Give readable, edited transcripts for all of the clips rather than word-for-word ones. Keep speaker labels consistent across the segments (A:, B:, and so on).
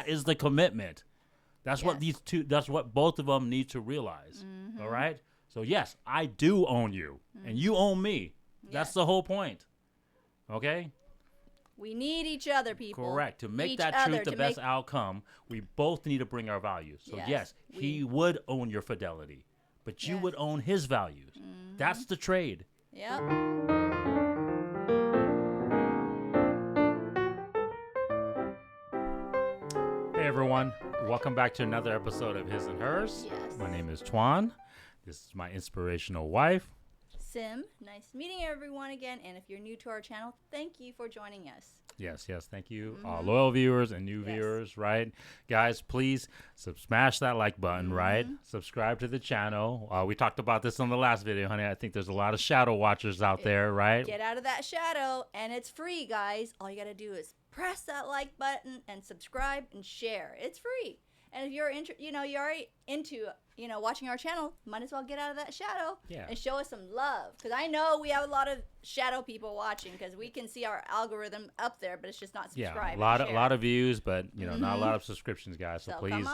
A: that is the commitment. That's what that's what both of them need to realize. All right? So yes, I do own you and you own me. That's the whole point. Okay?
B: We need each other, people.
A: Correct. To make that truth the best outcome, we both need to bring our values. So yes, he would own your fidelity, but you would own his values. That's the trade.
B: Yep.
A: Hey everyone, welcome back to another episode of His and Hers.
B: Yes.
A: My name is Tuan. This is my inspirational wife.
B: Sim, nice meeting everyone again. And if you're new to our channel, thank you for joining us.
A: Yes, thank you. Loyal viewers and new viewers, right? Guys, please smash that like button, right? Subscribe to the channel. We talked about this on the last video, honey. I think there's a lot of shadow watchers out there, right?
B: Get out of that shadow, and it's free, guys. All you got to do is press that like button and subscribe and share. It's free. And if you're you're already into, watching our channel, might as well get out of that shadow and show us some love. Because I know we have a lot of shadow people watching because we can see our algorithm up there, but it's just not subscribed.
A: Yeah, a lot of views, but not a lot of subscriptions, guys. So please,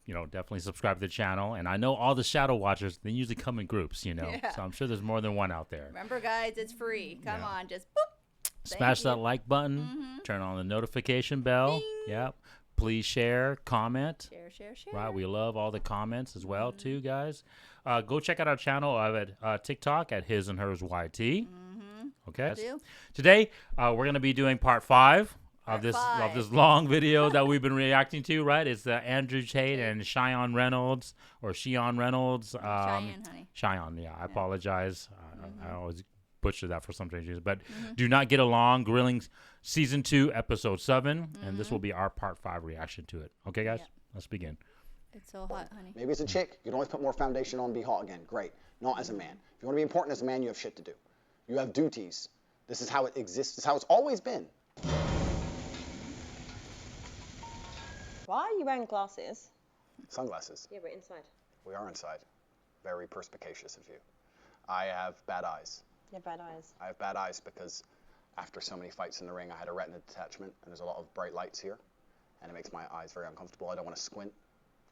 A: definitely subscribe to the channel. And I know all the shadow watchers, they usually come in groups, So I'm sure there's more than one out there.
B: Remember, guys, it's free. Come on, just boop.
A: Smash that like button. Turn on the notification bell.
B: Ding.
A: Yep. Please share, comment.
B: Share.
A: Right, we love all the comments as well, too, guys. Go check out our channel at TikTok at His and Hers YT. Okay. Today, we're going to be doing part 5 of this long video that we've been reacting to. Right, it's Andrew Tate and CHIAN Reynolds or CHIAN Reynolds.
B: CHIAN, honey.
A: CHIAN, I apologize. I always butcher that for some reason, but Do Not Get Along, Grilling Season 2, Episode 7, and this will be our Part 5 reaction to it. Okay, guys? Let's begin.
B: It's so hot, honey.
C: Maybe as a chick, you can always put more foundation on and be hot again. Great. Not as a man. If you want to be important as a man, you have shit to do. You have duties. This is how it exists. This is how it's always been.
D: Why are you wearing glasses?
C: Sunglasses.
D: Yeah, we're inside.
C: We are inside. Very perspicacious of you. I have bad eyes.
D: You have bad eyes.
C: I have bad eyes because after so many fights in the ring, I had a retina detachment, and there's a lot of bright lights here, and it makes my eyes very uncomfortable. I don't want to squint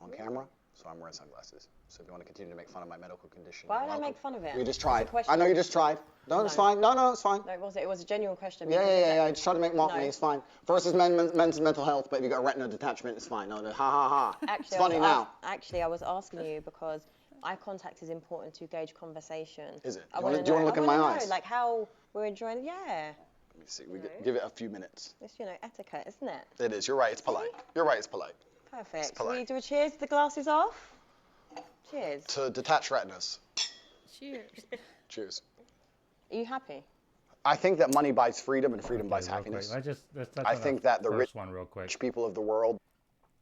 C: on camera, so I'm wearing sunglasses. So if you want to continue to make fun of my medical condition,
D: why would I make fun of it?
C: You just tried. I know you just tried. No, it's fine. No, it's fine.
D: No, it was a genuine question.
C: Yeah. I just tried to make mock me. It's fine. Versus men's mental health, but if you got a retina detachment, it's fine. No, ha.
D: Actually,
C: it's funny now.
D: Actually, I was asking you because eye contact is important to gauge conversation.
C: Is it? Do you want to look in my eyes?
D: Like how we're enjoying it? Yeah.
C: Let me see. Give it a few minutes.
D: It's, etiquette, isn't it?
C: It is. You're right. It's polite. You're right. It's polite.
D: Perfect.
C: It's polite.
D: We do a cheers with the glasses off? Cheers.
C: To detach retinas.
B: Cheers.
C: Cheers.
D: Are you happy?
C: I think that money buys freedom and freedom buys happiness. I think that the rich people of the world.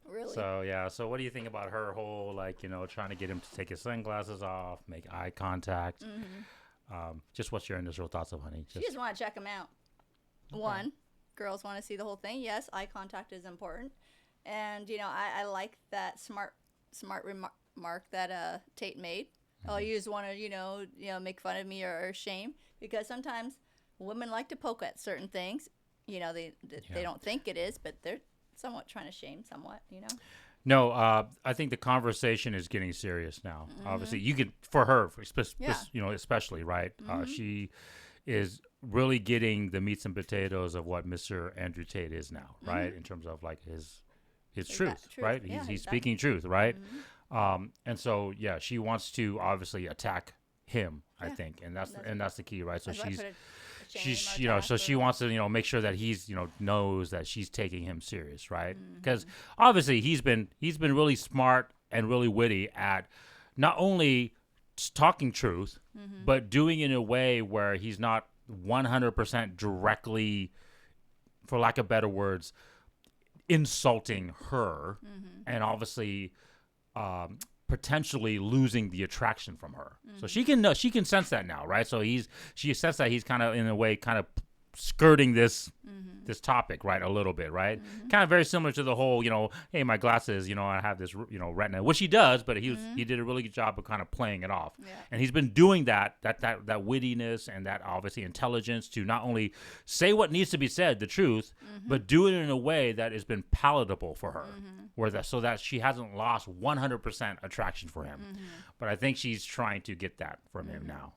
B: Really?
A: So what do you think about her whole, trying to get him to take his sunglasses off, make eye contact? Just what's your initial thoughts of honey?
B: She just want to check him out. Okay. One, girls want to see the whole thing. Yes, eye contact is important. And, I like that smart remark that Tate made. Oh, you just want to, make fun of me or shame. Because sometimes women like to poke at certain things. They don't think it is, but they're somewhat trying to shame somewhat,
A: No, I think the conversation is getting serious now. Obviously, you could, for her, especially, right? She is really getting the meats and potatoes of what Mr. Andrew Tate is now, right? In terms of his truth, right? He's speaking truth, right? And so, she wants to obviously attack him, I think, and that's the key, right? So she wants to make sure that he's knows that she's taking him serious, right? Because obviously he's been really smart and really witty at not only talking truth, but doing it in a way where he's not 100% directly, for lack of better words, insulting her, and obviously potentially losing the attraction from her. So she can sense that now, right? So she senses that he's kind of in a way kind of skirting this this topic, right, a little bit, right? Kind of very similar to the whole, hey, my glasses, I have this, retina, which he does, but he did a really good job of kind of playing it off.
B: Yeah.
A: And he's been doing that wittiness and that obviously intelligence to not only say what needs to be said, the truth, but do it in a way that has been palatable for her, so that she hasn't lost 100% attraction for him. But I think she's trying to get that from him now.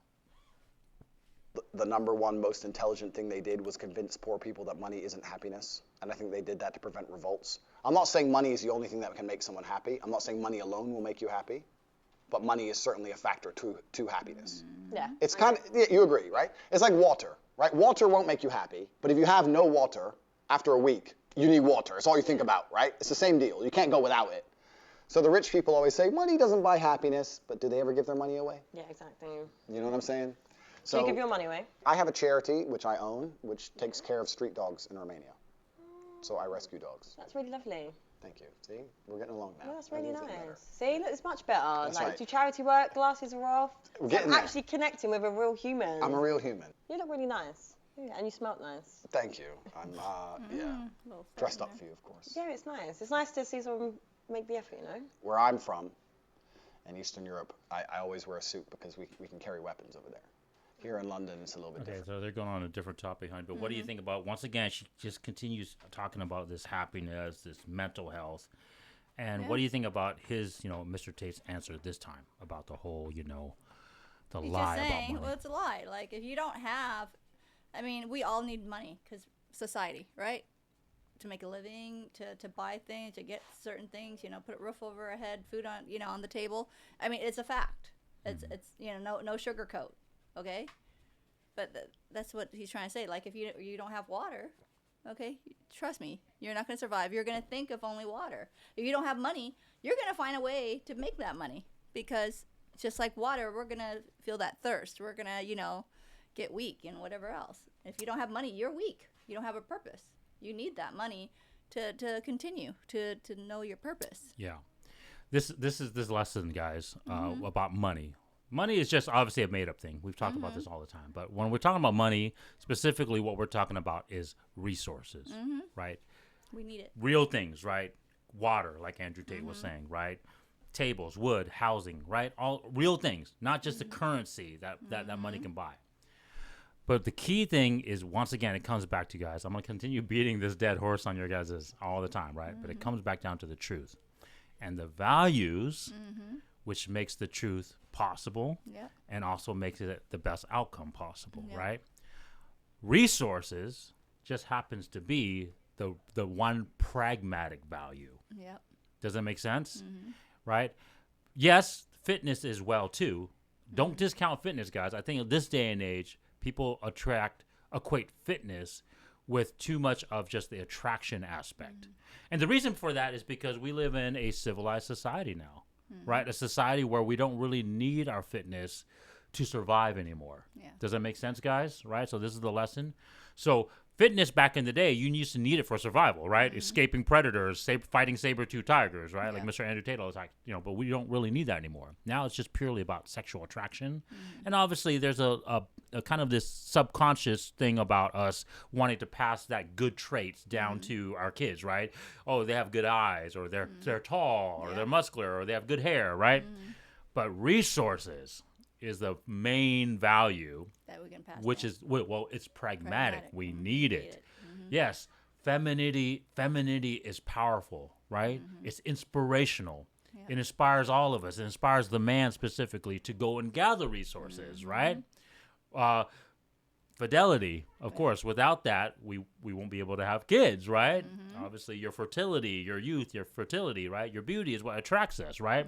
C: The number one most intelligent thing they did was convince poor people that money isn't happiness. And I think they did that to prevent revolts. I'm not saying money is the only thing that can make someone happy. I'm not saying money alone will make you happy. But money is certainly a factor to happiness.
D: Yeah.
C: It's kind of, you agree, right? It's like water, right? Water won't make you happy. But if you have no water after a week, you need water. It's all you think about, right? It's the same deal. You can't go without it. So the rich people always say, money doesn't buy happiness. But do they ever give their money away?
D: Yeah, exactly.
C: You know what I'm saying?
D: So you give your money away?
C: I have a charity, which I own, which takes care of street dogs in Romania. So I rescue dogs.
D: That's really lovely.
C: Thank you. See, we're getting along now.
D: Yeah, that's really nice. See, look, it's much better.
C: That's
D: like,
C: right.
D: do charity work, glasses are off.
C: We're
D: So
C: getting there.
D: actually connecting with a real human.
C: I'm a real human.
D: You look really nice. Yeah, and you smell nice.
C: Thank you. I'm, dressed up for you, of course.
D: Yeah, it's nice. It's nice to see someone make the effort,
C: Where I'm from, in Eastern Europe, I always wear a suit because we can carry weapons over there. Here in London, it's a little bit
A: Okay,
C: different.
A: so they're going on a different topic, honey. But what do you think about, once again, she just continues talking about this happiness, this mental health. And what do you think about his, Mr. Tate's answer this time about the whole, the
B: He's
A: lie
B: just saying,
A: about money?
B: well, it's a lie. Like, if you don't have, we all need money because society, right? To make a living, to buy things, to get certain things, put a roof over our head, food on, on the table. It's a fact. It's no sugarcoat. Okay, but that's what he's trying to say. Like, if you don't have water, okay, trust me, you're not going to survive. You're going to think of only water. If you don't have money, you're going to find a way to make that money, because just like water, we're going to feel that thirst. We're going to, get weak and whatever else. If you don't have money, you're weak. You don't have a purpose. You need that money to continue to know your purpose.
A: Yeah, this is this lesson, guys, about money. Money is just obviously a made-up thing. We've talked about this all the time. But when we're talking about money, specifically what we're talking about is resources, right?
B: We need it.
A: Real things, right? Water, like Andrew Tate was saying, right? Tables, wood, housing, right? All real things, not just the currency that money can buy. But the key thing is, once again, it comes back to, guys, I'm going to continue beating this dead horse on your guys' all the time, right? But it comes back down to the truth. And the values, which makes the truth possible, and also makes it the best outcome possible, right? Resources just happens to be the one pragmatic value.
B: Yep.
A: Does that make sense? Right? Yes, fitness is well too. Don't discount fitness, guys. I think in this day and age, people equate fitness with too much of just the attraction aspect. And the reason for that is because we live in a civilized society now. Right? A society where we don't really need our fitness to survive anymore.
B: Yeah.
A: Does that make sense, guys? Right? So this is the lesson. So fitness back in the day, you used to need it for survival, right? Escaping predators, fighting saber-toothed tigers, right? Like Mr. Andrew Tate was like, but we don't really need that anymore. Now it's just purely about sexual attraction. And obviously there's a kind of this subconscious thing about us wanting to pass that good traits down to our kids, right? Oh, they have good eyes, or they're tall, or they're muscular, or they have good hair, right? But resources is the main value
B: That we can pass
A: which
B: down.
A: is it's pragmatic. We need it. Yes, femininity is powerful, right? It's inspirational. It inspires all of us. It inspires the man specifically to go and gather resources, right? Fidelity, of course. Without that, we won't be able to have kids, right? Obviously, your fertility, your youth, your fertility, right? Your beauty is what attracts us, right?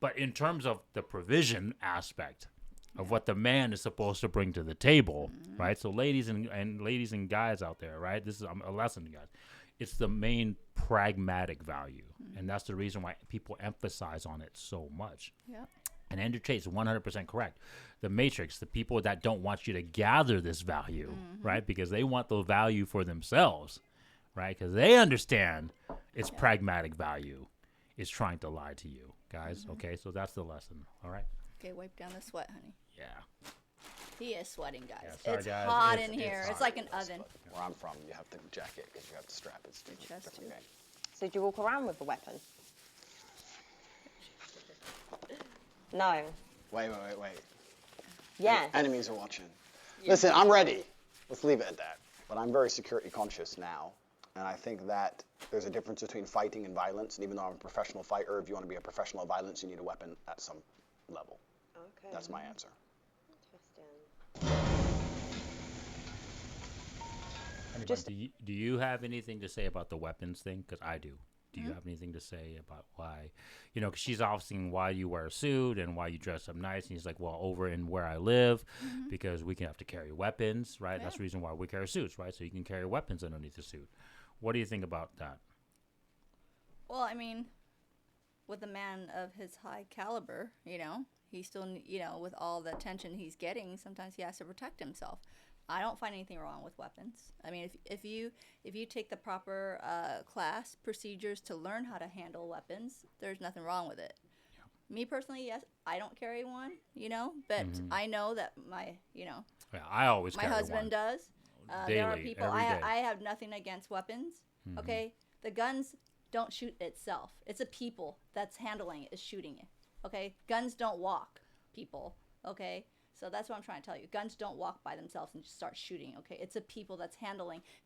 A: But in terms of the provision aspect of what the man is supposed to bring to the table, right? So ladies and guys out there, right? This is a lesson, guys. It's the main pragmatic value. And that's the reason why people emphasize on it so much.
B: Yep.
A: And Andrew Tate's 100% correct. The Matrix, the people that don't want you to gather this value, right? Because they want the value for themselves, right? Because they understand its pragmatic value is trying to lie to you, guys. Okay, so that's the lesson. All right.
B: Okay, wipe down the sweat, honey.
A: Yeah.
B: He is sweating, guys.
A: Yeah, sorry,
B: It's
A: guys.
B: hot
A: It's-
B: in here.
A: it's
B: It's like an oven.
C: Where I'm from, you have to jack it because you have to strap it. It's a
B: chest
C: different
B: too.
C: game.
D: So do you walk around with the weapon? No.
C: Wait.
D: Yeah.
C: Enemies are watching. Listen, I'm ready. Let's leave it at that. But I'm very security conscious now. And I think that there's a difference between fighting and violence. And even though I'm a professional fighter, if you want to be a professional of violence, you need a weapon at some level.
D: Okay.
C: That's my answer.
D: Interesting.
A: Anybody, do you have anything to say about the weapons thing? Because I do. Do you have anything to say about why, because she's asking why you wear a suit and why you dress up nice. And he's like, well, over in where I live, because we can have to carry weapons, right? That's the reason why we carry suits, right? So you can carry weapons underneath the suit. What do you think about that?
B: Well, I mean, with a man of his high caliber, he still, with all the attention he's getting, sometimes he has to protect himself. I don't find anything wrong with weapons. I mean, if you take the proper class procedures to learn how to handle weapons, there's nothing wrong with it. Yeah. Me personally, yes, I don't carry one, but I know that
A: I always
B: my
A: carry
B: husband
A: one.
B: does.
A: Daily,
B: there are people.
A: every day.
B: I have nothing against weapons. Okay, the guns don't shoot itself. It's a people that's handling it, is shooting it. Okay, guns don't walk. People. Okay. So that's what I'm trying to tell you. Guns don't walk by themselves and just start shooting, okay? It's a people that's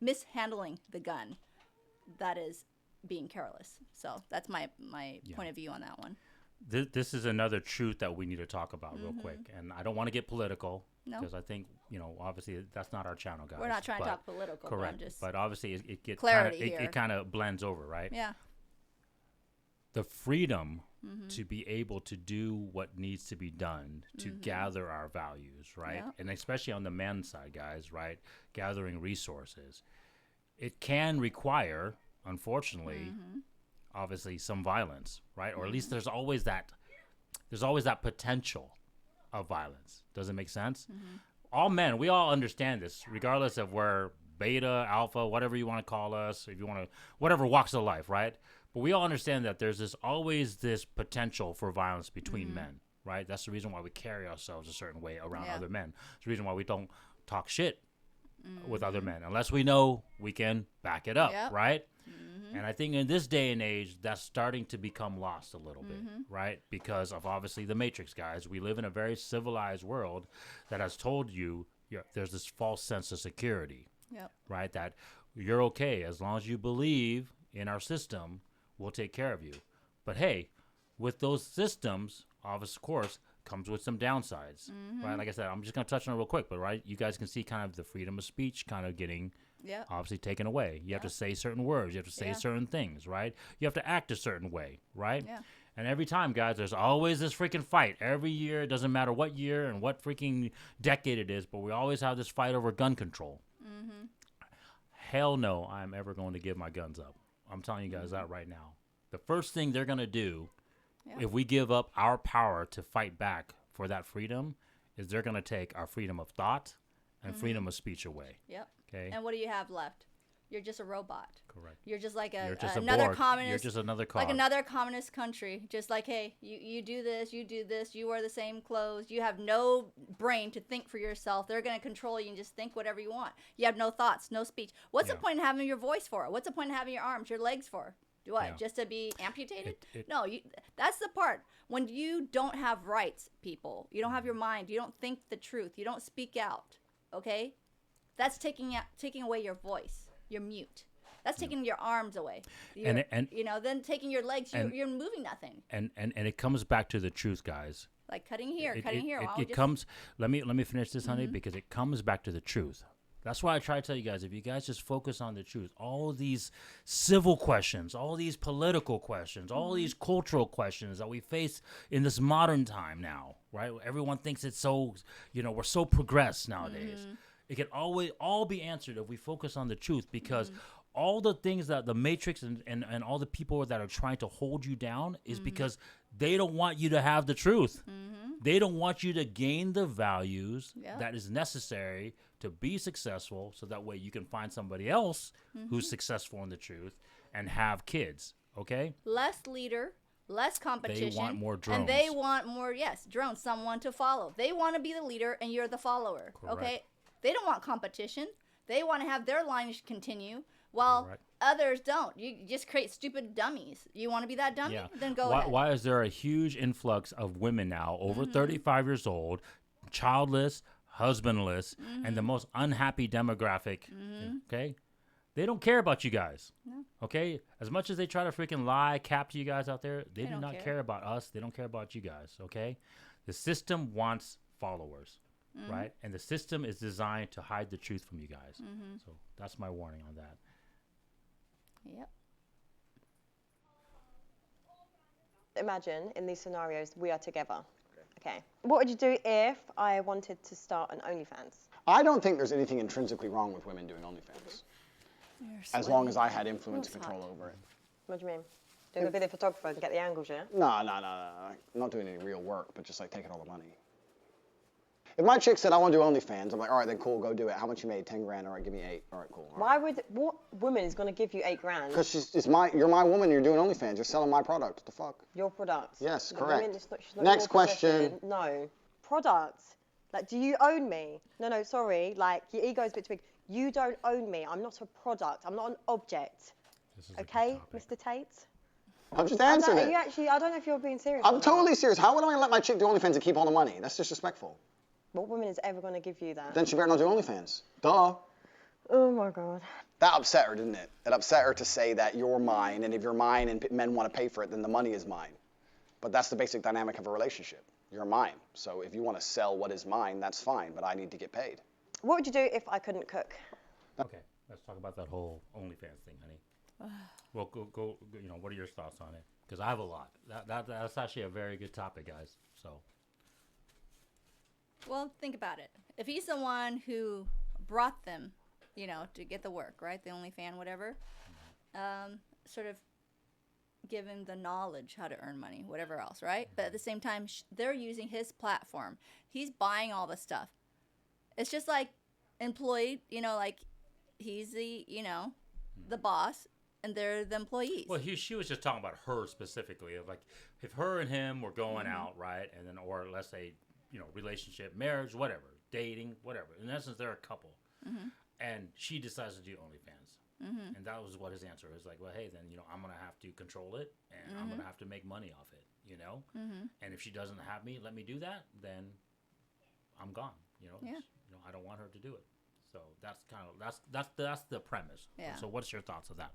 B: mishandling the gun that is being careless. So that's my point of view on that one.
A: This is another truth that we need to talk about real quick. And I don't want to get political because I think, obviously that's not our channel, guys.
B: We're not trying to talk political.
A: Correct. But obviously it gets it kind of blends over, right?
B: Yeah.
A: The freedom to be able to do what needs to be done to gather our values, right?
B: Yep.
A: And especially on the men's side, guys, right? Gathering resources. It can require, unfortunately, obviously some violence, right? Or at least there's always that potential of violence. Does it make sense? All men, we all understand this, regardless of where beta, alpha, whatever you want to call us, if you want to, whatever walks of life, right? But we all understand that there's always this potential for violence between men, right? That's the reason why we carry ourselves a certain way around other men. It's the reason why we don't talk shit with other men unless we know we can back it up, right? And I think in this day and age, that's starting to become lost a little bit, right? Because of obviously the Matrix, guys. We live in a very civilized world that has told you there's this false sense of security, right? That you're okay as long as you believe in our system. We'll take care of you. But hey, with those systems, of course, comes with some downsides, right? Like I said, I'm just going to touch on it real quick, but right, you guys can see kind of the freedom of speech kind of getting obviously taken away. You have to say certain words. You have to say certain things, right? You have to act a certain way, right? Yeah. And every time, guys, there's always this freaking fight. Every year, it doesn't matter what year and what freaking decade it is, but we always have this fight over gun control. Hell no, I'm ever going to give my guns up. I'm telling you guys that right now. The first thing they're going to do if we give up our power to fight back for that freedom is they're going to take our freedom of thought and freedom of speech away.
B: Yep.
A: Okay.
B: And what do you have left? You're just a robot.
A: Correct.
B: You're just like
A: another
B: Borg. Communist.
A: You're just another cog.
B: Like another communist country. Just like, hey, you do this, you wear the same clothes. You have no brain to think for yourself. They're going to control you and just think whatever you want. You have no thoughts, no speech. What's the point in having your voice for? What's the point in having your arms, your legs for? What? Yeah. Just to be amputated? No, that's the part. When you don't have rights, people, you don't have your mind, you don't think the truth, you don't speak out, okay? That's taking away your voice. You're mute. That's taking your arms away. And then taking your legs, you're moving nothing.
A: And it comes back to the truth, guys.
B: Like cutting here.
A: Let me finish this, honey, because it comes back to the truth. That's why I try to tell you guys, if you guys just focus on the truth, all these civil questions, all these political questions, all these cultural questions that we face in this modern time now, right? Everyone thinks it's so, we're so progressed nowadays. It can always all be answered if we focus on the truth, because all the things that the Matrix and all the people that are trying to hold you down is because they don't want you to have the truth. They don't want you to gain the values that is necessary to be successful, so that way you can find somebody else who's successful in the truth and have kids, okay?
B: Less leader, less competition.
A: They want more drones.
B: And they want more, drones, someone to follow. They want to be the leader and you're the follower.
A: Correct.
B: Okay? They don't want competition. They want to have their lineage continue while
A: Correct.
B: others don't. You just create stupid dummies. You want to be that dummy?
A: Yeah.
B: Then go ahead.
A: Why is there a huge influx of women now over 35 years old, childless, husbandless, and the most unhappy demographic? Okay? They don't care about you guys.
B: No.
A: Okay? As much as they try to freaking lie, cap to you guys out there, they do
B: don't
A: not
B: care.
A: care about us. They don't care about you guys. Okay? The system wants followers, right? And the system is designed to hide the truth from you guys. So that's my warning on that.
B: Yep.
D: Imagine in these scenarios we are together. Okay. What would you do if I wanted to start an OnlyFans?
C: I don't think there's anything intrinsically wrong with women doing OnlyFans, as long as I had influence and control over it.
D: What do you mean? Doing a video photographer and get the angles, yeah?
C: No. I'm not doing any real work, but just like taking all the money. If my chick said, I want to do OnlyFans, I'm like, all right, then cool, go do it. How much you made? 10 grand. All right, give me 8. All right, cool. All right.
D: What woman is going to give you 8 grand?
C: Because you're my woman, you're doing OnlyFans. You're selling my product. What the fuck?
D: Your product.
C: Yes,
D: The
C: correct.
D: woman, she's not
C: Next
D: your
C: question.
D: possession. No. Product. Like, do you own me? No, sorry. Like, your ego is a bit too big. You don't own me. I'm not a product. I'm not an object.
A: This is a good
D: Okay,
A: topic.
D: Mr. Tate?
C: I'm just answering it.
D: I don't know if you're being serious.
C: I'm totally serious. How would I let my chick do OnlyFans and keep all the money? That's disrespectful.
D: What woman is ever going to give you that?
C: Then she better not do OnlyFans. Duh.
D: Oh, my God.
C: That upset her, didn't it? It upset her to say that you're mine, and if you're mine and men want to pay for it, then the money is mine. But that's the basic dynamic of a relationship. You're mine. So if you want to sell what is mine, that's fine, but I need to get paid.
D: What would you do if I couldn't cook?
A: Okay, let's talk about that whole OnlyFans thing, honey. Well, go. You know, what are your thoughts on it? Because I have a lot. That's actually a very good topic, guys. So.
B: Well, think about it. If he's the one who brought them, to get the work, right? The OnlyFans, whatever. Sort of give him the knowledge how to earn money, whatever else, right? But at the same time, they're using his platform. He's buying all the stuff. It's just like employed, like he's the, the boss, and they're the employees.
A: Well, she was just talking about her specifically, of like if her and him were going out, right, and then or let's say, relationship, marriage, whatever, dating, whatever. In essence, they're a couple, and she decides to do OnlyFans, and that was what his answer was like. Well, hey, then I'm gonna have to control it, and I'm gonna have to make money off it, And if she doesn't have me, let me do that, then I'm gone. I don't want her to do it. So that's kind of that's the premise.
B: Yeah.
A: So what's your thoughts of that?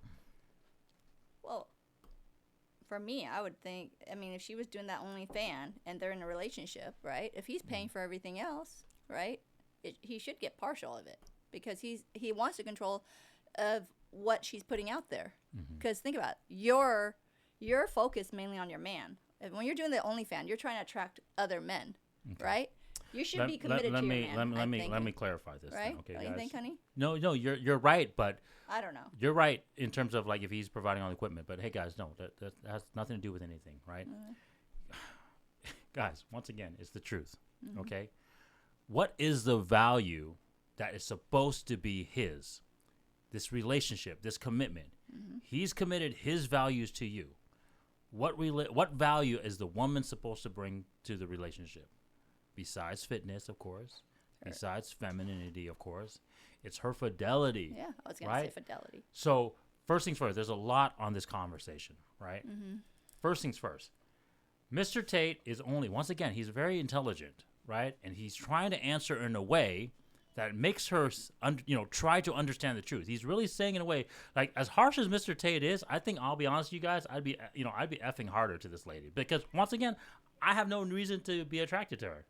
B: Well, for me, I would think, if she was doing that OnlyFans and they're in a relationship, right? If he's paying for everything else, right, he should get partial of it because he wants to control of what she's putting out there. Because think about it, you're focused mainly on your man. When you're doing the OnlyFans, you're trying to attract other men, right? You should be committed to your man.
A: Let me clarify this.
B: Right?
A: Then, okay,
B: Don't
A: guys?
B: you think, honey?
A: No, you're right, but
B: I don't know.
A: you're right in terms of like if he's providing all the equipment. But hey, guys, no, that has nothing to do with anything, right? Guys, once again, it's the truth. Okay, what is the value that is supposed to be his? This relationship, this commitment. He's committed his values to you. What value is the woman supposed to bring to the relationship? Besides fitness, of course. Sure. Besides femininity, of course. It's her fidelity.
B: Yeah, I was going to say fidelity.
A: So, first things first, there's a lot on this conversation, right? First things first. Mr. Tate is once again, he's very intelligent, right? And he's trying to answer in a way that makes her, try to understand the truth. He's really saying in a way, like, as harsh as Mr. Tate is, I think, I'll be honest with you guys, I'd be effing harder to this lady. Because, once again, I have no reason to be attracted to her.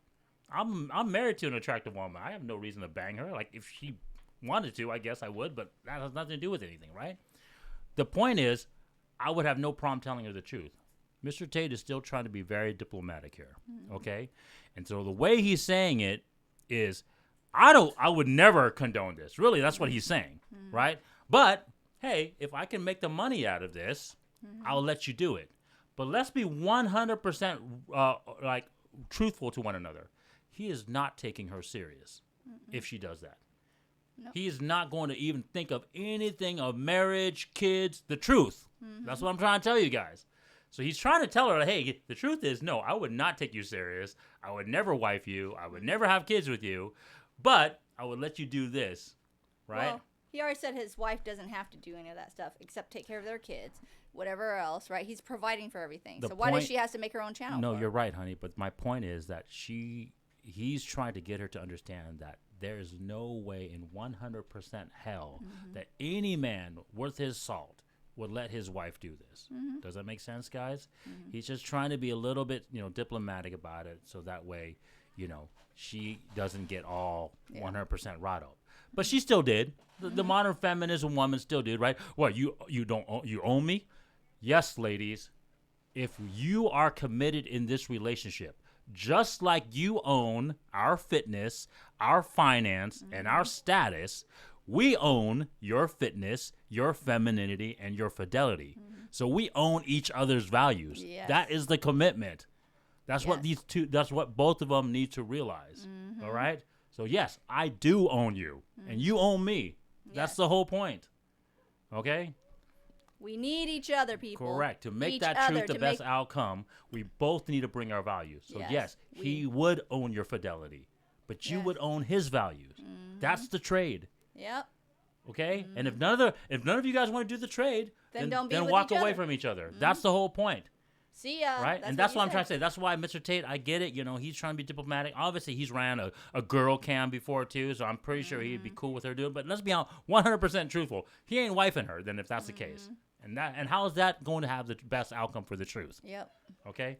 A: I'm married to an attractive woman. I have no reason to bang her. Like, if she wanted to, I guess I would, but that has nothing to do with anything, right? The point is, I would have no problem telling her the truth. Mr. Tate is still trying to be very diplomatic here, okay? And so the way he's saying it is, I would never condone this. Really, that's what he's saying, right? But, hey, if I can make the money out of this, I'll let you do it. But let's be 100% truthful to one another. He is not taking her serious if she does that. No. He is not going to even think of anything of marriage, kids, the truth. That's what I'm trying to tell you guys. So he's trying to tell her, hey, the truth is, no, I would not take you serious. I would never wife you. I would never have kids with you. But I would let you do this, right?
B: Well, he already said his wife doesn't have to do any of that stuff except take care of their kids, whatever else, right? He's providing for everything. So why does she have to make her own channel?
A: No, you're right, honey. But my point is that he's trying to get her to understand that there's no way in 100% hell that any man worth his salt would let his wife do this. Does that make sense, guys? He's just trying to be a little bit, diplomatic about it, so that way, she doesn't get all 100% wrought up. But she still did. The modern feminist woman still did, right? What, you own me? Yes, ladies. If you are committed in this relationship, just like you own our fitness, our finance, and our status, we own your fitness, your femininity, and your fidelity. So we own each other's values.
B: Yes.
A: That is the commitment. That's what both of them need to realize. All right? So yes, I do own you, and you own me. That's the whole point. Okay?
B: We need each other, people.
A: Correct. To make that truth the best outcome, we both need to bring our values. So yes, he would own your fidelity, but you would own his values. That's the trade.
B: Yep.
A: Okay? And if none of you guys want to do the trade, then walk away from each other. That's the whole point.
B: See ya.
A: Right? And that's what I'm trying to say. That's why Mr. Tate, I get it. He's trying to be diplomatic. Obviously, he's ran a girl cam before, too, so I'm pretty sure he'd be cool with her doing it. But let's be 100% truthful. He ain't wifing her, then, if that's the case. And how is that going to have the best outcome for the truth?
B: Yep.
A: Okay?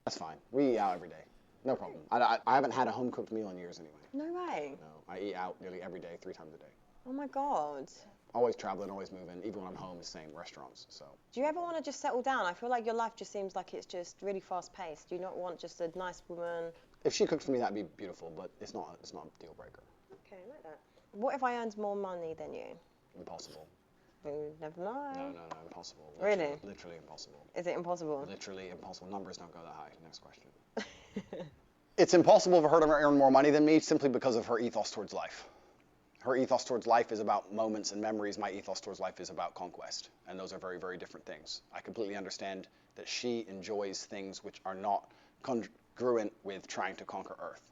C: That's fine. We eat out every day. No problem. I haven't had a home-cooked meal in years anyway.
D: No way.
C: No, I eat out nearly every day, 3 times a day.
D: Oh my God.
C: Always traveling, always moving. Even when I'm home, the same restaurants. So.
D: Do you ever want to just settle down? I feel like your life just seems like it's just really fast-paced. Do you not want just a nice woman?
C: If she cooked for me, that'd be beautiful, but it's not a deal breaker.
D: Okay, I like that. What if I earned more money than you?
C: Impossible.
D: You never know.
C: No, impossible.
D: Really?
C: Literally impossible.
D: Is it impossible?
C: Literally impossible. Numbers don't go that high. Next question. It's impossible for her to earn more money than me simply because of her ethos towards life. Her ethos towards life is about moments and memories. My ethos towards life is about conquest. And those are very, very different things. I completely understand that she enjoys things which are not congruent with trying to conquer Earth.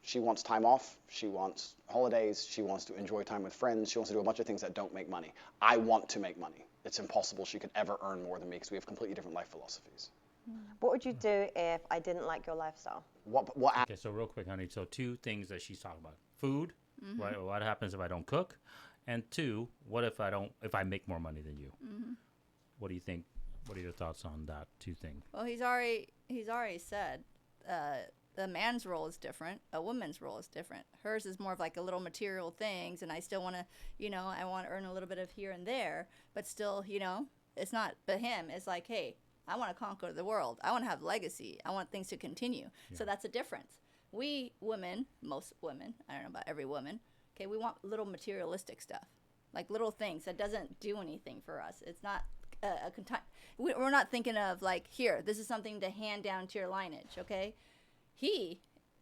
C: She wants time off. She wants holidays. She wants to enjoy time with friends. She wants to do a bunch of things that don't make money. I want to make money. It's impossible she could ever earn more than me because we have completely different life philosophies.
D: What would you do if I didn't like your lifestyle?
A: Okay, so real quick, honey. So 2 things that she's talking about: food, right? What happens if I don't cook? And 2, what if I make more money than you? What do you think? What are your thoughts on that 2 thing?
B: Well, he's already said the man's role is different. A woman's role is different. Hers is more of like a little material things, and I still want to, I want to earn a little bit of here and there, but still, it's not. But him, it's like, hey, I want to conquer the world. I want to have legacy. I want things to continue. Yeah. So that's a difference. We women, most women, I don't know about every woman, okay, we want little materialistic stuff, like little things that doesn't do anything for us. It's not we're not thinking of like, here, this is something to hand down to your lineage, okay?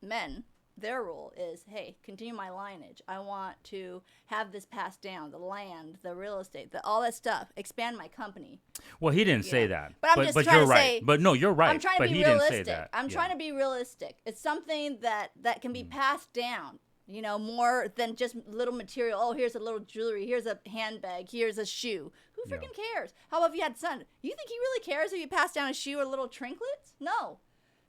B: Men, their role is, hey, continue my lineage. I want to have this passed down, the land, the real estate, all that stuff, expand my company.
A: Well, he didn't say that.
B: But I'm just trying to say.
A: But no, you're right.
B: I'm trying to be realistic. I'm trying to be realistic. It's something that can be passed down, more than just little material. Oh, here's a little jewelry. Here's a handbag. Here's a shoe. Who freaking cares? How about if you had son? You think he really cares if you pass down a shoe or little trinkets? No.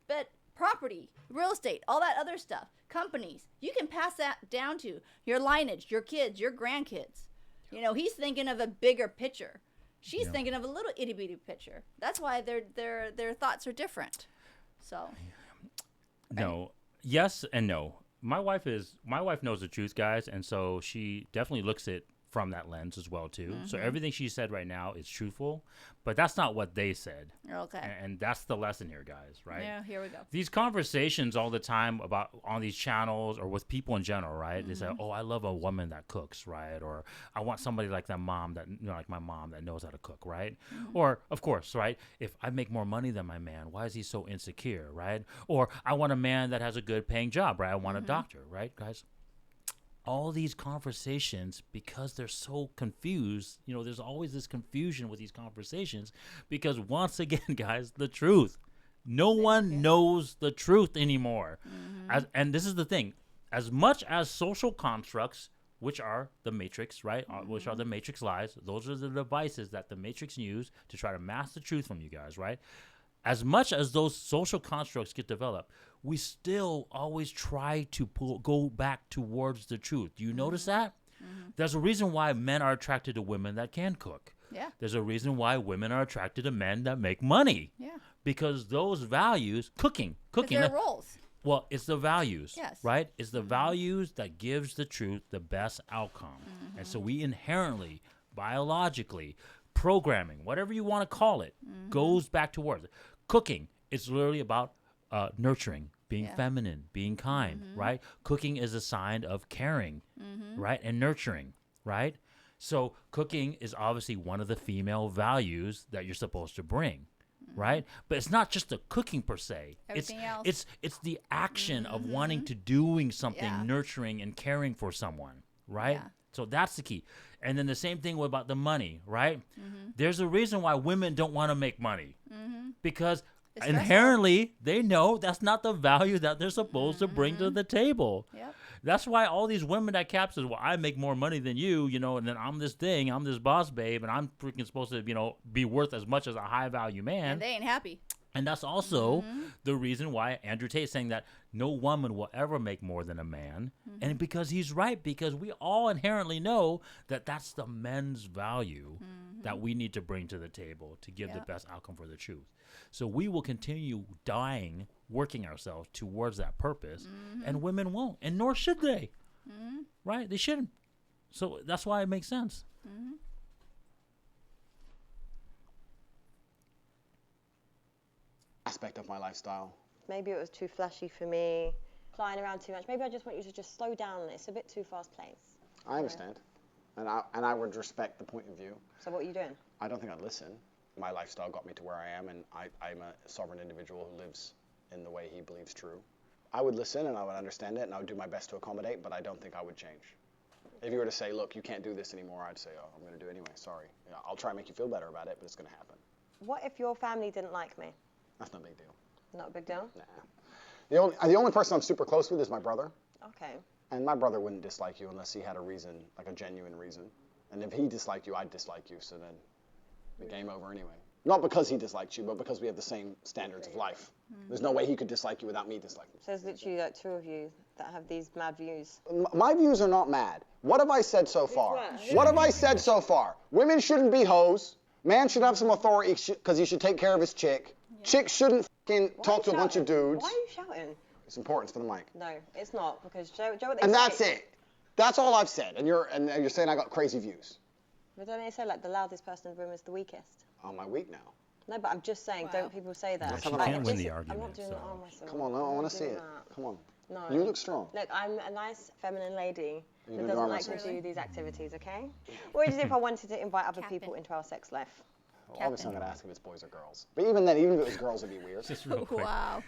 B: But property, real estate, all that other stuff, companies, you can pass that down to your lineage, your kids, your grandkids. He's thinking of a bigger picture. She's thinking of a little itty bitty picture. That's why their thoughts are different. So.
A: No. Yes and no. My wife knows the truth, guys, and so she definitely looks at from that lens as well too. So everything she said right now is truthful, but that's not what they said.
B: Okay.
A: And that's the lesson here, guys, right?
B: Yeah, here we go.
A: These conversations all the time about on these channels or with people in general, right? They say, "Oh, I love a woman that cooks," right? Or I want somebody like that mom that like my mom that knows how to cook, right? Or of course, right? If I make more money than my man, why is he so insecure, right? Or I want a man that has a good paying job, right? I want a doctor, right, guys? all these conversations, because they're so confused, there's always this confusion with these conversations, because once again, guys, the truth, no one knows the truth anymore. And this is the thing, as much as social constructs, which are the matrix, right? Which are the matrix lies. Those are the devices that the matrix use to try to mask the truth from you guys, right? As much as those social constructs get developed, we still always try to go back towards the truth. Do you notice that? There's a reason why men are attracted to women that can cook.
B: Yeah.
A: There's a reason why women are attracted to men that make money.
B: Yeah.
A: Because those values, cooking.
B: Their roles.
A: Well, it's the values,
B: Yes.
A: right? It's the values that gives the truth the best outcome. And so we inherently, biologically, programming, whatever you want to call it, goes back towards it. Cooking, it's literally about nurturing, being feminine, being kind, right? Cooking is a sign of caring, right? And nurturing, right? So cooking is obviously one of the female values that you're supposed to bring. Right, but it's not just the cooking per se.
B: Everything else.
A: It's the action of wanting to doing something, nurturing and caring for someone. Right.
B: Yeah.
A: So that's the key. And then the same thing about the money. Right. There's a reason why women don't want to make money because
B: It's
A: inherently they know that's not the value that they're supposed to bring to the table.
B: Yep.
A: That's why all these women that cap says, well, I make more money than you, and then I'm this boss babe, and I'm freaking supposed to, be worth as much as a high value man.
B: And they ain't happy.
A: And that's also the reason why Andrew Tate is saying that no woman will ever make more than a man. And because he's right, because we all inherently know that that's the men's value that we need to bring to the table to give the best outcome for the truth. So we will continue working ourselves towards that purpose, and women won't, and nor should they. Right? They shouldn't. So that's why it makes sense.
C: Aspect of my lifestyle.
D: Maybe it was too flashy for me, flying around too much. Maybe I just want you to just slow down. It's a bit too fast-paced.
C: I understand. And I would respect the point of view.
D: So what are you doing?
C: I don't think I'd listen. My lifestyle got me to where I am, and I'm a sovereign individual who lives in the way he believes true. I would listen, and I would understand it, and I would do my best to accommodate, but I don't think I would change. If you were to say, look, you can't do this anymore, I'd say, oh, I'm going to do it anyway, sorry. I'll try and make you feel better about it, but it's going to happen.
D: What if your family didn't like me?
C: That's no big deal.
D: Not a big deal?
C: Nah. The only person I'm super close with is my brother.
D: Okay.
C: And my brother wouldn't dislike you unless he had a reason, like a genuine reason. And if he disliked you, I'd dislike you, so then the game over anyway. Not because he disliked you, but because we have the same standards of life. There's no way he could dislike you without me disliking you.
D: So there's literally like two of you that have these mad views.
C: My views are not mad. What have I said so far? What have I said so far? Women shouldn't be hoes. Man should have some authority because he should take care of his chick. Chicks shouldn't fucking talk to a bunch of dudes.
D: Why are you shouting?
C: It's important for the mic.
D: No, it's not, because Joe what they
C: And
D: say.
C: that's it. That's all I've said. And you're saying I got crazy views.
D: But don't they say like the loudest person in the room is the weakest?
C: On my week now.
D: No, but I'm just saying, don't people say that?
A: She
C: Like,
A: can't win the
D: I'm
A: argument.
D: not doing
A: So.
D: it on myself.
C: Come on, I want to see it. Come on.
D: No.
C: You look strong.
D: Look, I'm a nice feminine lady
C: You're
D: that
C: gonna do
D: doesn't
C: arm
D: like to
C: wrestling?
D: do these activities, okay? What would you do if I wanted to invite other people into our sex life?
C: Well, obviously, I'm going to ask if it's boys or girls. But even then, even if it was girls, it'd be weird.
A: Just real quick.
B: Wow.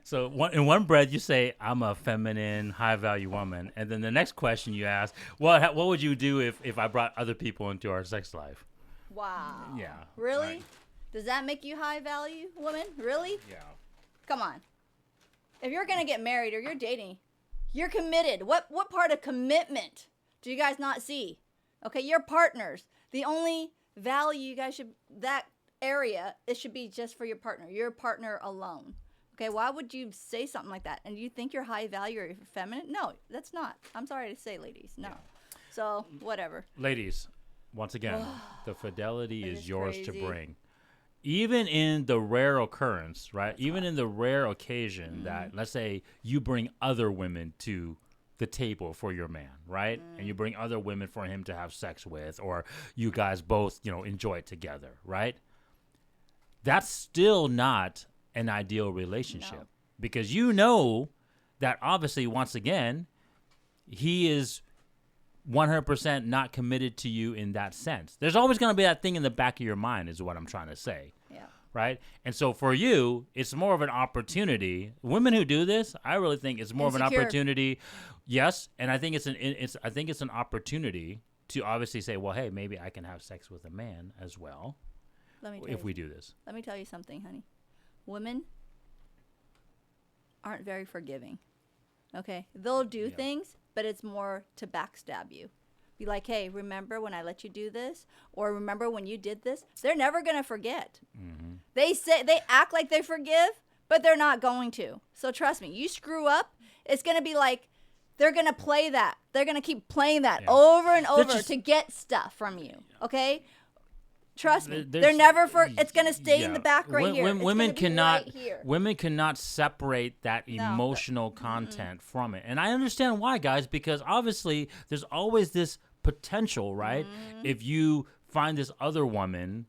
A: So in one breath, you say, I'm a feminine, high-value woman. And then the next question you ask, what would you do if I brought other people into our sex life?
B: Wow.
A: Yeah.
B: Really?
A: Right.
B: Does that make you high value woman? Really?
A: Yeah.
B: Come on. If you're gonna get married or you're dating, you're committed. What part of commitment do you guys not see? Okay, you're partners. The only value you guys should it should be just for your partner. Your partner alone. Okay, why would you say something like that? And you think you're high value or you're feminine? No, that's not. I'm sorry to say, ladies. No. So whatever.
A: Ladies, once again, the fidelity
B: It
A: is
B: is
A: yours to
B: crazy.
A: bring. Even in the rare occurrence, right? Even in the rare occasion that, let's say, you bring other women to the table for your man, right? And you bring other women for him to have sex with, or you guys both, enjoy it together, right? That's still not an ideal relationship, because you know that obviously, once again, he is 100% not committed to you in that sense. There's always going to be that thing in the back of your mind, is what I'm trying to say.
B: Yeah.
A: Right? And so for you, it's more of an opportunity. Women who do this, I really think it's more of an
B: Insecure.
A: opportunity Yes, and I think it's an opportunity to obviously say, well, hey, maybe I can have sex with a man as well if we do this.
B: Let me tell you something, honey. Women aren't very forgiving. Okay? They'll do things, but it's more to backstab you. Be like, hey, remember when I let you do this? Or remember when you did this? They're never going to forget. Mm-hmm. They act like they forgive, but they're not going to. So trust me, you screw up, it's going to be like, they're going to play that. They're going to keep playing that over and over to get stuff from you. Okay? Trust me. They're never it's going to stay in the back right here.
A: Women cannot
B: right here.
A: Women cannot separate that emotional content from it. And I understand why, guys, because obviously there's always this potential, right? If you find this other woman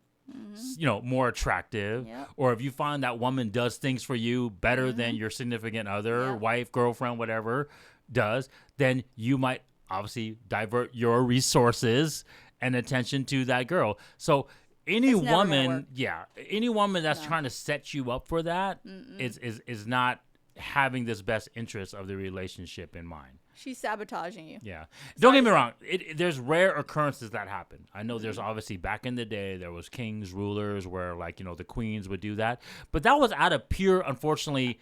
A: more attractive, or if you find that woman does things for you better than your significant other, wife, girlfriend, whatever does, then you might obviously divert your resources and attention to that girl. So any woman that's trying to set you up for that is not having this best interest of the relationship in mind.
B: She's sabotaging you.
A: Yeah. Don't get me wrong. There's rare occurrences that happen. I know there's obviously back in the day, there was kings, rulers where the queens would do that. But that was out of pure, unfortunately,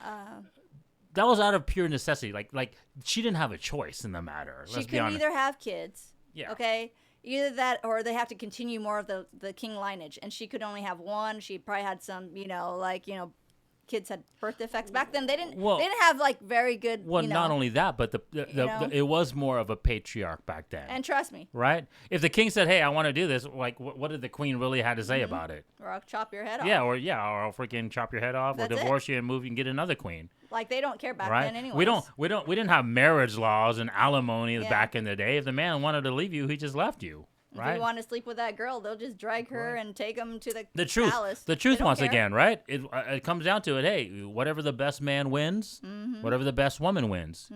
A: that was out of pure necessity. Like she didn't have a choice in the matter.
B: She could either have kids.
A: Yeah.
B: Okay. Either that or they have to continue more of the king lineage. And she could only have one. She probably had some, kids had birth defects back then. They didn't have like very good.
A: Well, not only that, but it was more of a patriarch back then.
B: And trust me,
A: right? If the king said, "Hey, I want to do this," like, what did the queen really have to say about it?
B: Or I'll chop your head off.
A: Yeah, or I'll freaking chop your head off, or divorce you and move and get another queen.
B: Like they don't care back
A: right?
B: then anyway.
A: We didn't have marriage laws and alimony back in the day. If the man wanted to leave you, he just left you. Right?
B: If you want to sleep with that girl, they'll just drag her and take him to the palace.
A: The truth once again, right? It comes down to it. Hey, whatever the best man wins, whatever the best woman wins.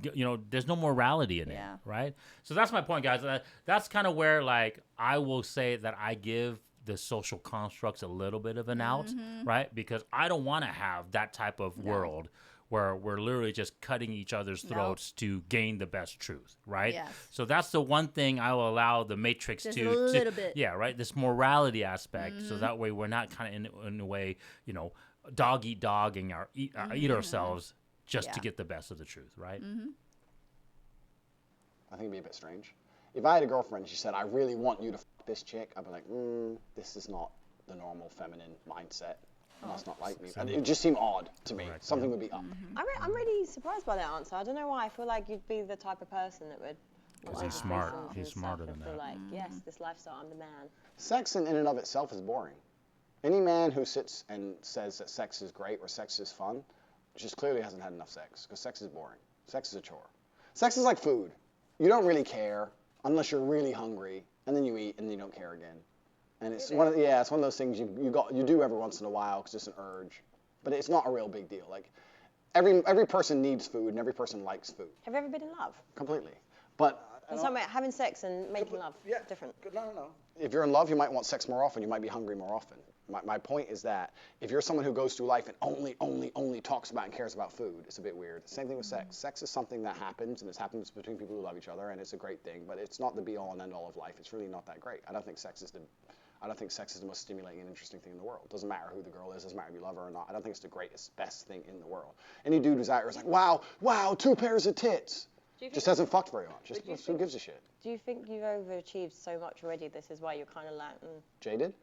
A: There's no morality in it, right? So that's my point, guys. That's kind of where, like, I will say that I give the social constructs a little bit of an out, right? Because I don't want to have that type of world where we're literally just cutting each other's throats to gain the best truth, right?
B: Yes.
A: So that's the one thing I will allow the Matrix
B: just
A: to...
B: a little bit.
A: Yeah, right? This morality aspect, so that way we're not kind of in a way, dog eat dog and eat ourselves just to get the best of the truth, right?
C: I think it'd be a bit strange. If I had a girlfriend and she said, I really want you to f this chick, I'd be like, this is not the normal feminine mindset. That's not like me. It just seemed odd to me. Correct. Something would be up.
D: I'm really surprised by that answer. I don't know why. I feel like you'd be the type of person that would.
A: Because he's smart. He's smarter than that.
D: Feel like, yes, this lifestyle, I'm the man.
C: Sex in and of itself is boring. Any man who sits and says that sex is great or sex is fun just clearly hasn't had enough sex, because sex is boring. Sex is a chore. Sex is like food. You don't really care unless you're really hungry, and then you eat, and then you don't care again. And it's one of those things you do every once in a while because it's an urge, but it's not a real big deal. Like every person needs food and every person likes food.
D: Have you ever been in love?
C: Completely, but
D: having sex and making love. Yeah, different.
C: No. If you're in love, you might want sex more often. You might be hungry more often. My point is that if you're someone who goes through life and only talks about and cares about food, it's a bit weird. Same thing with sex. Sex is something that happens, and it happens between people who love each other, and it's a great thing. But it's not the be-all and end-all of life. It's really not that great. I don't think sex is the most stimulating and interesting thing in the world. Doesn't matter who the girl is, doesn't matter if you love her or not. I don't think it's the greatest, best thing in the world. Any dude who's out here is like, wow, 2 pairs of tits. Just hasn't fucked very much. Who gives a shit?
D: Do you think you've overachieved so much already? This is why you're kind of like...
C: Jaded?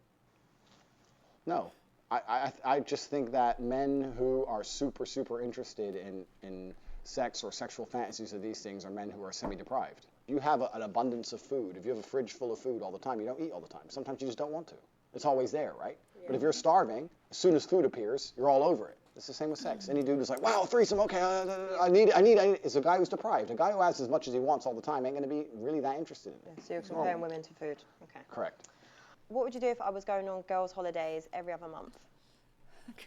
C: No. I just think that men who are super interested in sex or sexual fantasies of these things are men who are semi-deprived. You have an abundance of food. If you have a fridge full of food all the time, you don't eat all the time. Sometimes you just don't want to. It's always there, right? Yeah. But if you're starving, as soon as food appears, you're all over it. It's the same with sex. Any dude who's like, wow, threesome, okay, I need it's a guy who's deprived. A guy who has as much as he wants all the time ain't going to be really that interested in it.
D: Yeah, so you're comparing women to food. Okay.
C: Correct.
D: What would you do if I was going on girls' holidays every other month?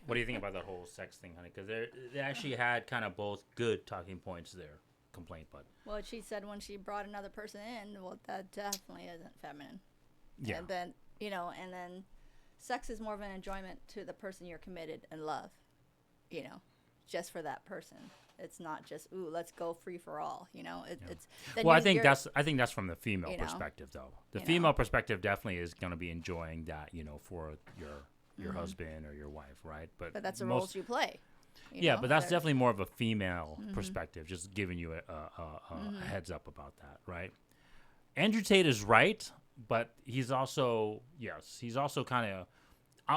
A: What do you think about that whole sex thing, honey? Because they actually had kind of both good talking points there. Complaint, but
B: what she said when she brought another person in, well, that definitely isn't feminine.
A: Yeah.
B: And then and then sex is more of an enjoyment to the person you're committed and love, just for that person. it's not just ooh, let's go free for all. You know, it's.
A: Well, I think that's from the female perspective, though. The
B: You
A: female
B: know.
A: perspective definitely is going to be enjoying that, for your husband or your wife, right? But
B: that's the roles you play.
A: Yeah, but that's definitely more of a female perspective, just giving you a heads up about that, right? Andrew Tate is right, but he's also kind of,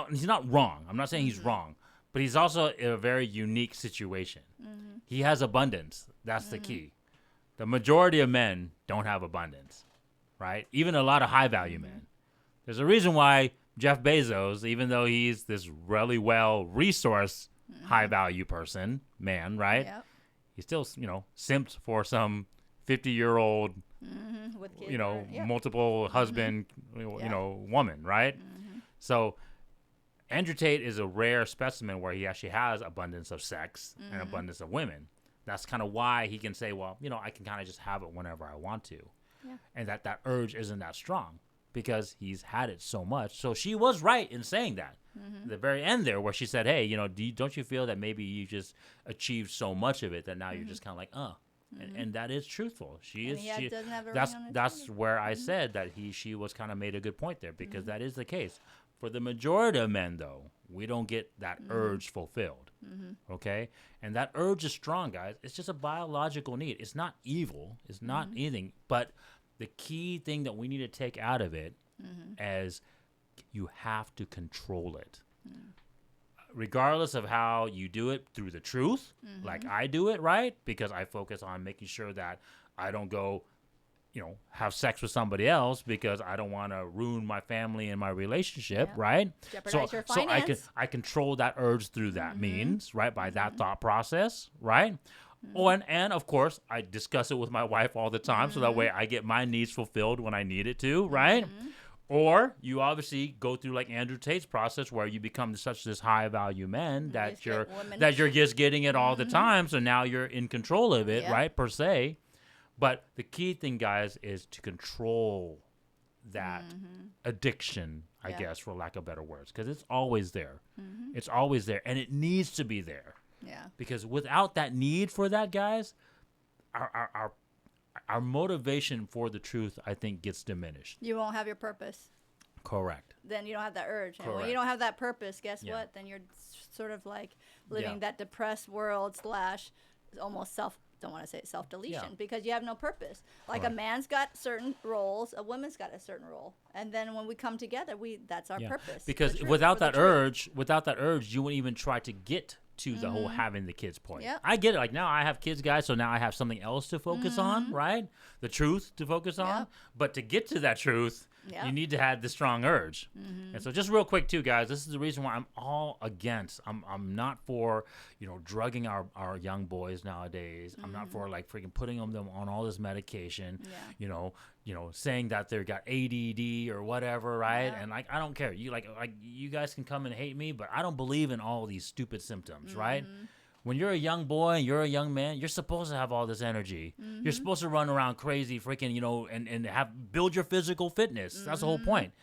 A: he's not wrong. I'm not saying he's wrong, but he's also in a very unique situation. He has abundance. That's the key. The majority of men don't have abundance, right? Even a lot of high-value men. There's a reason why Jeff Bezos, even though he's this really well-resourced, high-value man, right?
B: Yep.
A: He still, simped for some 50-year-old,
B: With kids,
A: multiple husband, woman, right? So Andrew Tate is a rare specimen where he actually has abundance of sex and abundance of women. That's kind of why he can say, well, I can kind of just have it whenever I want to.
B: Yeah.
A: And that urge isn't that strong because he's had it so much. So she was right in saying that. The very end there where she said, hey, don't you feel that maybe you just achieved so much of it that now you're just kind of like, And that is truthful.
B: doesn't have a ring on his
A: that's
B: finger.
A: where I said that she was kind of made a good point there because that is the case. For the majority of men, though, we don't get that urge fulfilled. Okay? And that urge is strong, guys. It's just a biological need. It's not evil. It's not anything. But the key thing that we need to take out of it is you have to control it. Regardless of how you do it through the truth, like I do it, right? Because I focus on making sure that I don't go, have sex with somebody else because I don't want to ruin my family and my relationship, right?
B: Jeopardize your
A: so
B: finance.
A: I control that urge through that means, right? By that thought process, right? And of course, I discuss it with my wife all the time, so that way I get my needs fulfilled when I need it to, right? Or you obviously go through like Andrew Tate's process where you become this high value man that you're just getting it all the time. So now you're in control of it, right? Per se. But the key thing, guys, is to control that addiction, I guess, for lack of better words, because it's always there. It's always there, and it needs to be there.
B: Yeah.
A: Because without that need for that, guys, our motivation for the truth, I think, gets diminished.
B: You won't have your purpose.
A: Correct.
B: Then you don't have that urge. And when
A: Correct.
B: you don't have that purpose, guess
A: Yeah.
B: what? Then you're sort of like living
A: Yeah.
B: that depressed world / almost don't want to say self-deletion
A: Yeah.
B: because you have no purpose. Like a man's got certain roles, a woman's got a certain role. And then when we come together, that's our purpose.
A: Because
B: The truth,
A: without
B: for the
A: that
B: truth.
A: urge, you wouldn't even try to get to the whole having the kids point.
B: Yep.
A: I get it. Like now I have kids, guys, so now I have something else to focus on, right? The truth to focus on.
B: Yep.
A: But to get to that truth,
B: Yep.
A: you need to have the strong urge. And so just real quick too, guys, this is the reason why I'm all against. I'm not for, drugging our young boys nowadays. I'm not for like freaking putting them on all this medication.
B: Yeah.
A: Saying that they got ADD or whatever, right?
B: Yeah.
A: And like I don't care. You like you guys can come and hate me, but I don't believe in all these stupid symptoms, right? When you're a young boy and you're a young man, you're supposed to have all this energy. You're supposed to run around crazy, freaking, and build your physical fitness. That's the whole point.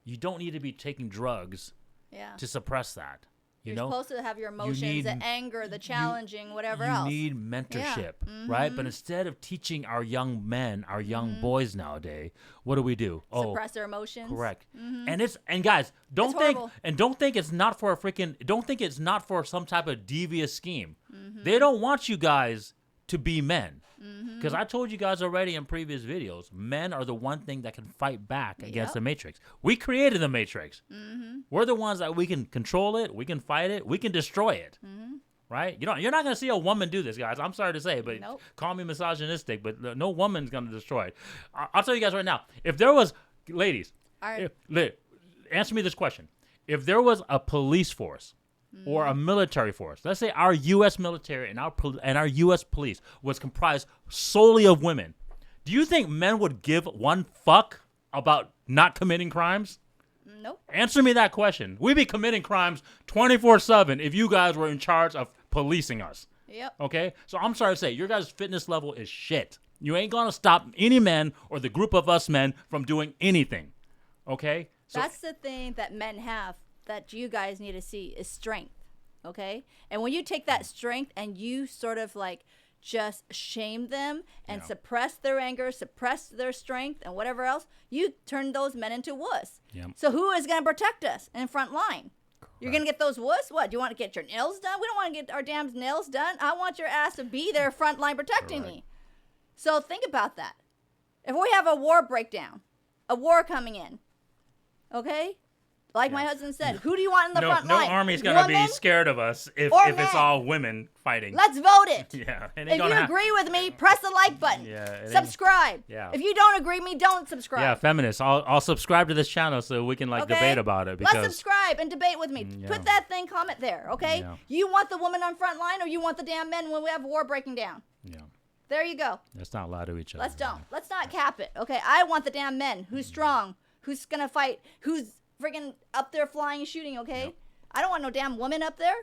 A: You don't need to be taking drugs
B: Yeah.
A: to suppress that.
B: You're supposed to have your emotions,
A: need-
B: the anger, the challenging, whatever
A: you
B: else.
A: need mentorship, right? But instead of teaching our young men, our young boys nowadays, what do?
B: Suppress their emotions.
A: Correct. And guys, don't think
B: horrible.
A: it's not for don't think it's not for some type of devious scheme. They don't want you guys to be men. Because I told you guys already in previous videos, men are the one thing that can fight back against the Matrix. We created the Matrix. We're the ones that we can control it, we can fight it, we can destroy it. Right? You're not going to see a woman do this, guys. I'm sorry to say, but
B: Nope.
A: call me misogynistic, but no woman's going to destroy it. I'll tell you guys right now, if there was, ladies,
B: All right.
A: answer me this question. If there was a police force or a military force, let's say our U.S. military and our U.S. police was comprised solely of women, do you think men would give one fuck about not committing crimes?
B: Nope.
A: Answer me that question. We'd be committing crimes 24/7 if you guys were in charge of policing us.
B: Yep.
A: Okay? So I'm sorry to say, your guys' fitness level is shit. You ain't going to stop any men or the group of us men from doing anything. Okay? So
B: That's the thing that men have that you guys need to see is strength. Okay? And when you take that strength and you sort of like just shame them and suppress their anger, suppress their strength and whatever else, you turn those men into wuss.
A: Yep.
B: So who is going to protect us in front line? You're going to get those wuss? What? Do you want to get your nails done? We don't want to get our damn nails done. I want your ass to be there front line protecting me. So think about that. If we have a war breakdown, a war coming in, okay? Like my husband said, who do you want in the front line?
A: No army's going to be scared of us if it's all women fighting.
B: Let's vote it.
A: Yeah.
B: If you agree with me, press the like button.
A: Yeah.
B: Subscribe.
A: Yeah.
B: If you don't agree with me, don't subscribe.
A: Yeah, feminists. I'll subscribe to this channel so we can debate about it. Because
B: let's subscribe and debate with me. Put that thing, comment there, okay?
A: Yeah.
B: You want the woman on front line or you want the damn men when we have war breaking down?
A: Yeah.
B: There you go.
A: Let's not lie to each other.
B: Let's not cap it, okay? I want the damn men who's strong, who's gonna fight, who's friggin' up there flying and shooting, okay? Yep. I don't want no damn woman up there.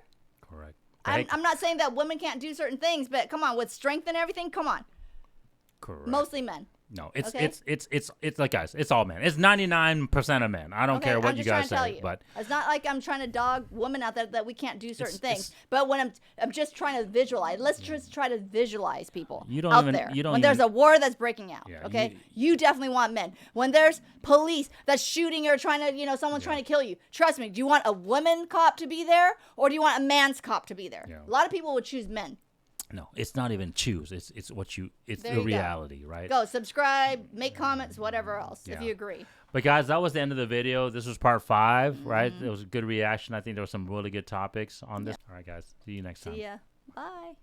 A: Correct.
B: I'm not saying that women can't do certain things, but come on, with strength and everything, come on.
A: Correct.
B: Mostly men.
A: No, it's like guys, it's all men. It's 99% of men. I don't care what you guys say, but
B: it's not like I'm trying to dog women out there that we can't do certain things. But when I'm just trying to visualize. Let's just try to visualize people when there's a war that's breaking out. Okay, you definitely want men. When there's police that's shooting or trying to, someone's trying to kill you. Trust me. Do you want a woman cop to be there or do you want a man's cop to be there? Yeah. A lot of people would choose men.
A: No, it's not even choose. It's the reality, right?
B: Go subscribe, make comments, whatever else, if you agree.
A: But guys, that was the end of the video. This was part 5, right? It was a good reaction. I think there were some really good topics on this. All right, guys. See you next time.
B: See ya. Bye.